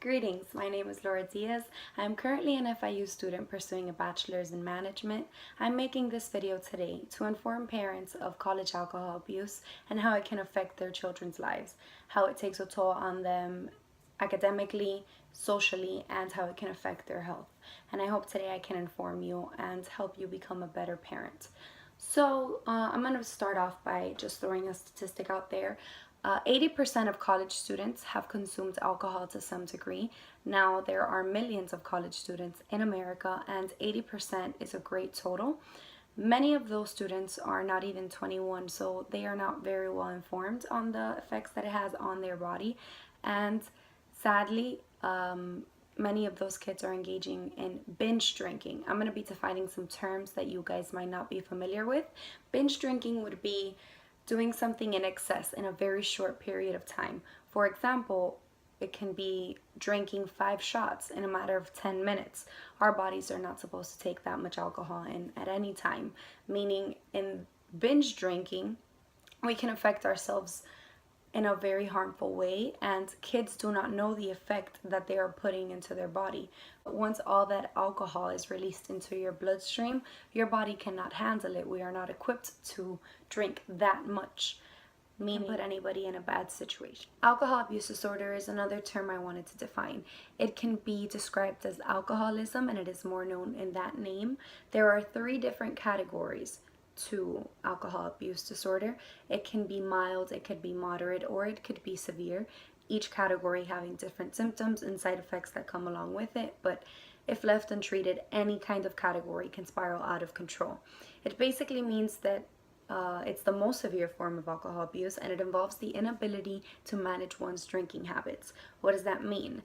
Greetings, my name is Laura Diaz. I'm currently an FIU student pursuing a bachelor's in management. I'm making this video today to inform parents of college alcohol abuse and how it can affect their children's lives, how it takes a toll on them academically, socially, and how it can affect their health. And I hope today I can inform you and help you become a better parent. I'm going to start off by just throwing a statistic out there. 80% of college students have consumed alcohol to some degree. Now, there are millions of college students in America, and 80% is a great total. Many of those students are not even 21, so they are not very well informed on the effects that it has on their body. And sadly, many of those kids are engaging in binge drinking. I'm going to be defining some terms that you guys might not be familiar with. Binge drinking would be doing something in excess in a very short period of time. For example, it can be drinking 5 shots in a matter of 10 minutes. Our bodies are not supposed to take that much alcohol in at any time, meaning in binge drinking, we can affect ourselves in a very harmful way, and kids do not know the effect that they are putting into their body. But once all that alcohol is released into your bloodstream, your body cannot handle it. We are not equipped to drink that much, meaning put anybody in a bad situation. Alcohol abuse disorder is another term I wanted to define. It can be described as alcoholism, and it is more known in that name. There are 3 different categories to alcohol abuse disorder. It can be mild, it could be moderate, or it could be severe. Each category having different symptoms and side effects that come along with it, but if left untreated, any kind of category can spiral out of control. It basically means that it's the most severe form of alcohol abuse, and it involves the inability to manage one's drinking habits. What does that mean?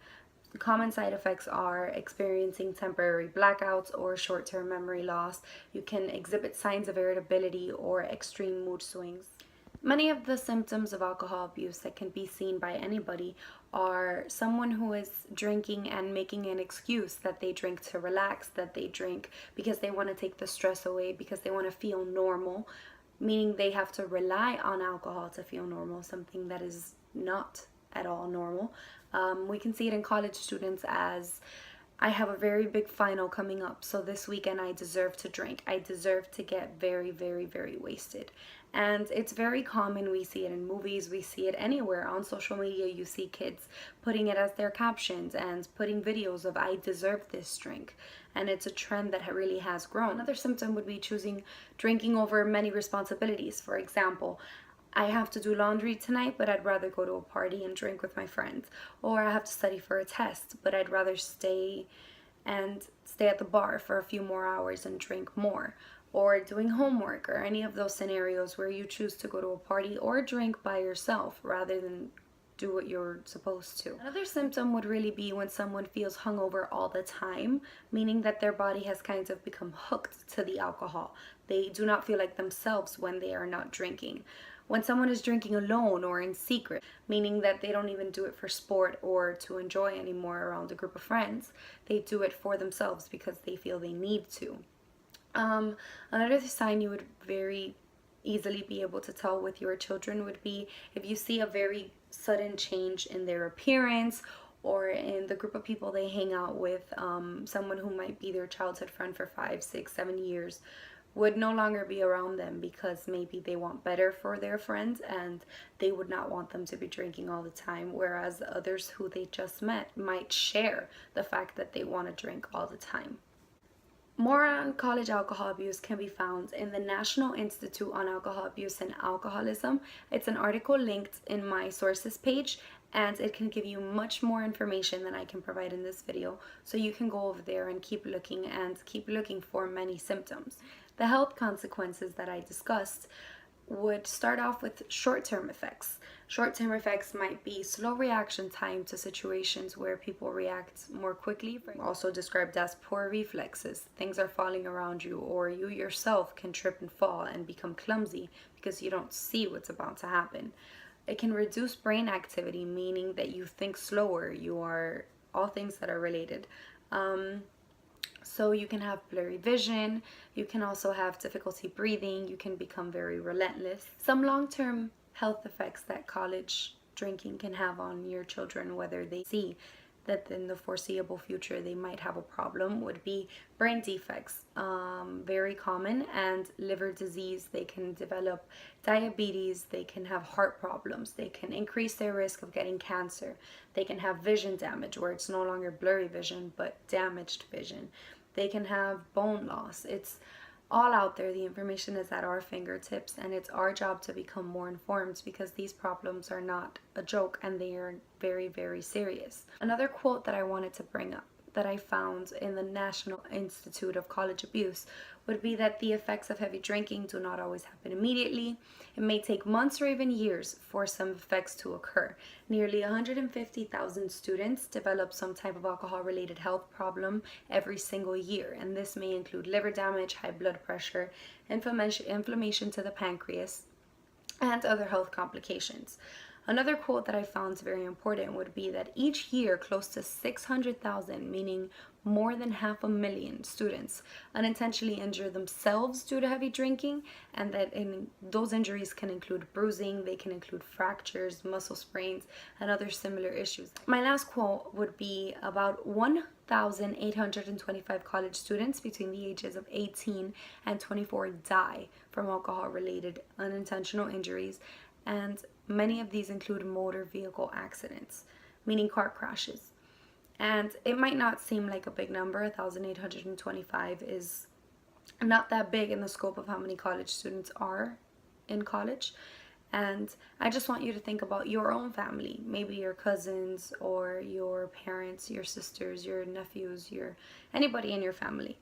Common side effects are experiencing temporary blackouts or short-term memory loss. You can exhibit signs of irritability or extreme mood swings. Many of the symptoms of alcohol abuse that can be seen by anybody are someone who is drinking and making an excuse that they drink to relax, that they drink because they want to take the stress away, because they want to feel normal, meaning they have to rely on alcohol to feel normal, something that is not at all normal. We can see it in college students as, I have a very big final coming up, so this weekend I deserve to drink. I deserve to get very, very, very wasted. And it's very common. We see it in movies, we see it anywhere. On social media, you see kids putting it as their captions and putting videos of, I deserve this drink. And it's a trend that really has grown. Another symptom would be choosing drinking over many responsibilities. For example, I have to do laundry tonight, but I'd rather go to a party and drink with my friends. Or I have to study for a test, but I'd rather stay at the bar for a few more hours and drink more. Or doing homework, or any of those scenarios where you choose to go to a party or drink by yourself rather than do what you're supposed to. Another symptom would really be when someone feels hungover all the time, meaning that their body has kind of become hooked to the alcohol. They do not feel like themselves when they are not drinking. When someone is drinking alone or in secret, meaning that they don't even do it for sport or to enjoy anymore around a group of friends, they do it for themselves because they feel they need to. Another sign you would very easily be able to tell with your children would be if you see a very sudden change in their appearance or in the group of people they hang out with. Someone who might be their childhood friend for 5, 6, 7 years would no longer be around them because maybe they want better for their friends and they would not want them to be drinking all the time, whereas others who they just met might share the fact that they want to drink all the time. More on college alcohol abuse can be found in the National Institute on Alcohol Abuse and Alcoholism. It's an article linked in my sources page, and it can give you much more information than I can provide in this video, so you can go over there and keep looking for many symptoms. The health consequences that I discussed would start off with short-term effects. Short-term effects might be slow reaction time to situations where people react more quickly, also described as poor reflexes. Things are falling around you, or you yourself can trip and fall and become clumsy because you don't see what's about to happen. It can reduce brain activity, meaning that you think slower. You are all things that are related. So you can have blurry vision, you can also have difficulty breathing, you can become very relentless. Some long-term health effects that college drinking can have on your children, whether they see that in the foreseeable future they might have a problem would be brain defects, very common, and liver disease. They can develop diabetes, they can have heart problems, they can increase their risk of getting cancer, they can have vision damage where it's no longer blurry vision but damaged vision, they can have bone loss. It's all out there. The information is at our fingertips, and it's our job to become more informed because these problems are not a joke and they are very, very serious. Another quote that I wanted to bring up that I found in the National Institute of College Abuse would be that the effects of heavy drinking do not always happen immediately. It may take months or even years for some effects to occur. Nearly 150,000 students develop some type of alcohol-related health problem every single year, and this may include liver damage, high blood pressure, inflammation to the pancreas, and other health complications. Another quote that I found very important would be that each year close to 600,000, meaning more than 500,000 students unintentionally injure themselves due to heavy drinking, and that those injuries can include bruising, they can include fractures, muscle sprains, and other similar issues. My last quote would be about 1,825 college students between the ages of 18 and 24 die from alcohol-related unintentional injuries, and many of these include motor vehicle accidents, meaning car crashes. And it might not seem like a big number. 1,825 is not that big in the scope of how many college students are in college. And I just want you to think about your own family, maybe your cousins or your parents, your sisters, your nephews, anybody in your family.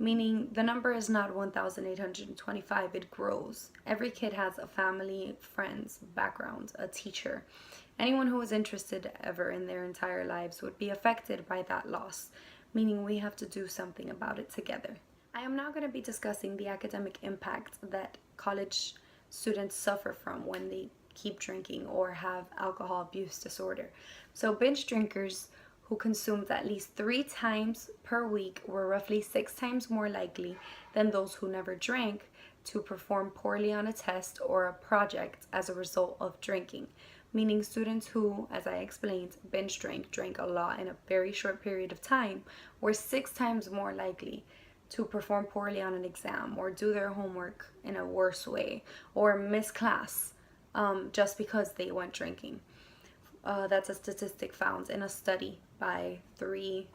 Meaning the number is not 1,825, it grows. Every kid has a family, friends, background, a teacher. Anyone who is interested ever in their entire lives would be affected by that loss, meaning we have to do something about it together. I am now going to be discussing the academic impact that college students suffer from when they keep drinking or have alcohol abuse disorder. So binge drinkers who consumed at least 3 times per week were roughly 6 times more likely than those who never drank to perform poorly on a test or a project as a result of drinking. Meaning students who, as I explained, binge drank a lot in a very short period of time, were 6 times more likely to perform poorly on an exam or do their homework in a worse way or miss class just because they went drinking. That's a statistic found in a study by 3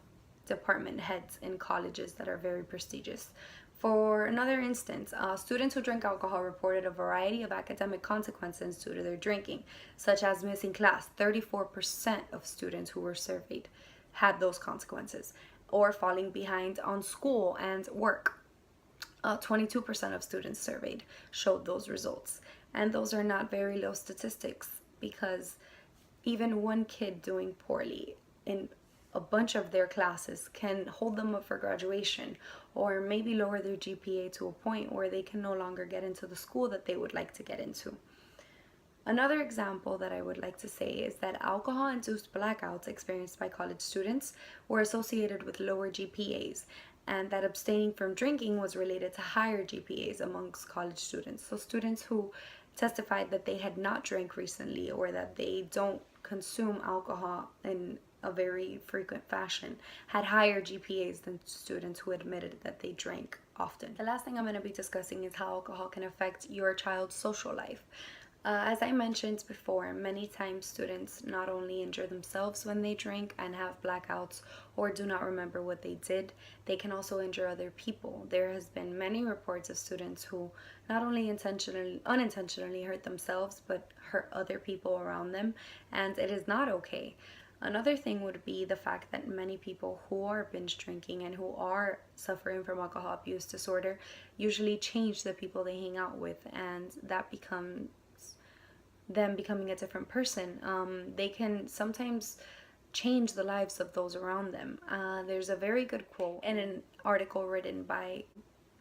department heads in colleges that are very prestigious. For another instance, students who drink alcohol reported a variety of academic consequences due to their drinking, such as missing class. 34% of students who were surveyed had those consequences, or falling behind on school and work. 22% of students surveyed showed those results. And those are not very low statistics, because even one kid doing poorly in a bunch of their classes can hold them up for graduation, or maybe lower their GPA to a point where they can no longer get into the school that they would like to get into. Another example that I would like to say is that alcohol-induced blackouts experienced by college students were associated with lower GPAs, and that abstaining from drinking was related to higher GPAs amongst college students. So students who testified that they had not drank recently or that they don't consume alcohol in a very frequent fashion had higher GPAs than students who admitted that they drank often. The last thing I'm going to be discussing is how alcohol can affect your child's social life. As I mentioned before, many times students not only injure themselves when they drink and have blackouts or do not remember what they did, they can also injure other people. There has been many reports of students who not only unintentionally hurt themselves, but hurt other people around them, and it is not okay. Another thing would be the fact that many people who are binge drinking and who are suffering from alcohol abuse disorder usually change the people they hang out with, and that becomes them becoming a different person. They can sometimes change the lives of those around them. There's a very good quote in an article written by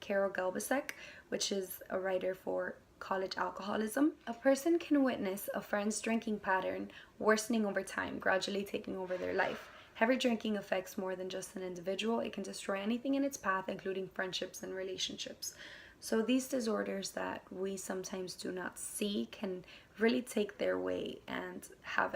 Carol Galbasek, which is a writer for College Alcoholism. A person can witness a friend's drinking pattern worsening over time, gradually taking over their life. Heavy drinking affects more than just an individual. It can destroy anything in its path, including friendships and relationships. So these disorders that we sometimes do not see can really take their way and have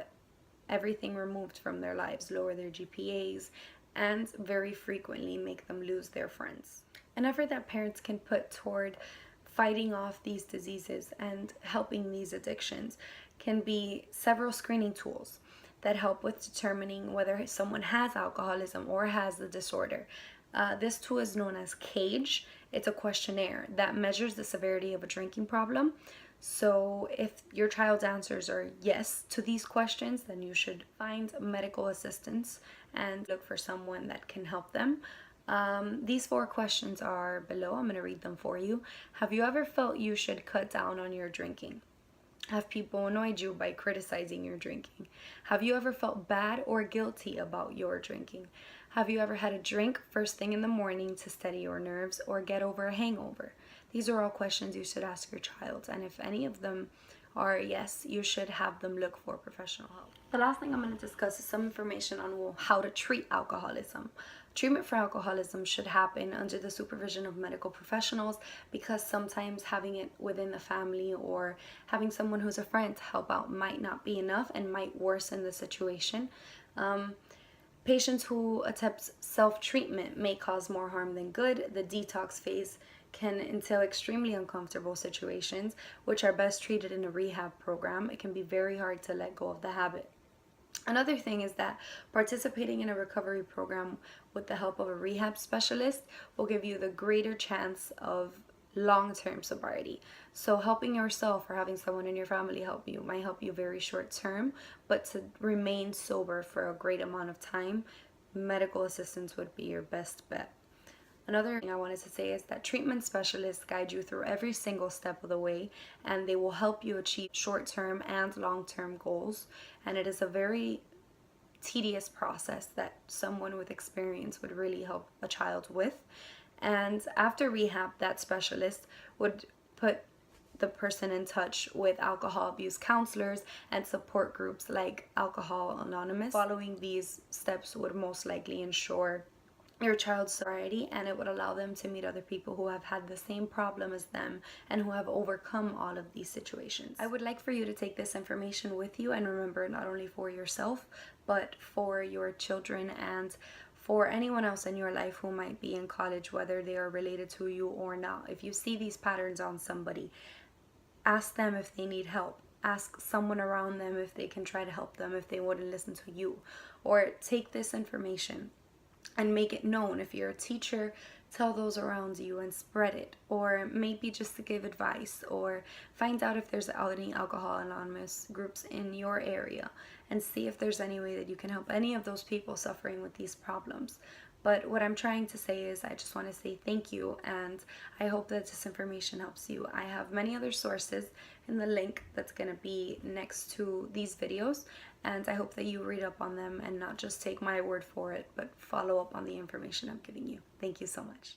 everything removed from their lives, lower their GPAs, and very frequently make them lose their friends. An effort that parents can put toward fighting off these diseases and helping these addictions can be several screening tools that help with determining whether someone has alcoholism or has the disorder. This tool is known as CAGE. It's a questionnaire that measures the severity of a drinking problem. So if your child's answers are yes to these questions, then you should find medical assistance and look for someone that can help them. These 4 questions are below. I'm going to read them for you. Have you ever felt you should cut down on your drinking? Have people annoyed you by criticizing your drinking? Have you ever felt bad or guilty about your drinking? Have you ever had a drink first thing in the morning to steady your nerves or get over a hangover? These are all questions you should ask your child, and if any of them are yes, you should have them look for professional help. The last thing I'm going to discuss is some information on how to treat alcoholism. Treatment for alcoholism should happen under the supervision of medical professionals, because sometimes having it within the family or having someone who's a friend to help out might not be enough and might worsen the situation. Patients who attempt self-treatment may cause more harm than good. The detox phase can entail extremely uncomfortable situations, which are best treated in a rehab program. It can be very hard to let go of the habit. Another thing is that participating in a recovery program with the help of a rehab specialist will give you the greater chance of long-term sobriety. So helping yourself or having someone in your family help you might help you very short term, but to remain sober for a great amount of time, medical assistance would be your best bet. Another thing I wanted to say is that treatment specialists guide you through every single step of the way, and they will help you achieve short-term and long-term goals. And it is a very tedious process that someone with experience would really help a child with. And after rehab, that specialist would put the person in touch with alcohol abuse counselors and support groups like Alcohol Anonymous. Following these steps would most likely ensure your child's sobriety, and it would allow them to meet other people who have had the same problem as them and who have overcome all of these situations. I would like for you to take this information with you and remember, not only for yourself, but for your children and for anyone else in your life who might be in college, whether they are related to you or not. If you see these patterns on somebody, ask them if they need help. Ask someone around them if they can try to help them, if they wouldn't listen to you. Or take this information and make it known. If you're a teacher, tell those around you and spread it. Or maybe just to give advice, or find out if there's any Alcohol Anonymous groups in your area and see if there's any way that you can help any of those people suffering with these problems. But what I'm trying to say is I just want to say thank you, and I hope that this information helps you. I have many other sources in the link that's going to be next to these videos, and I hope that you read up on them and not just take my word for it, but follow up on the information I'm giving you. Thank you so much.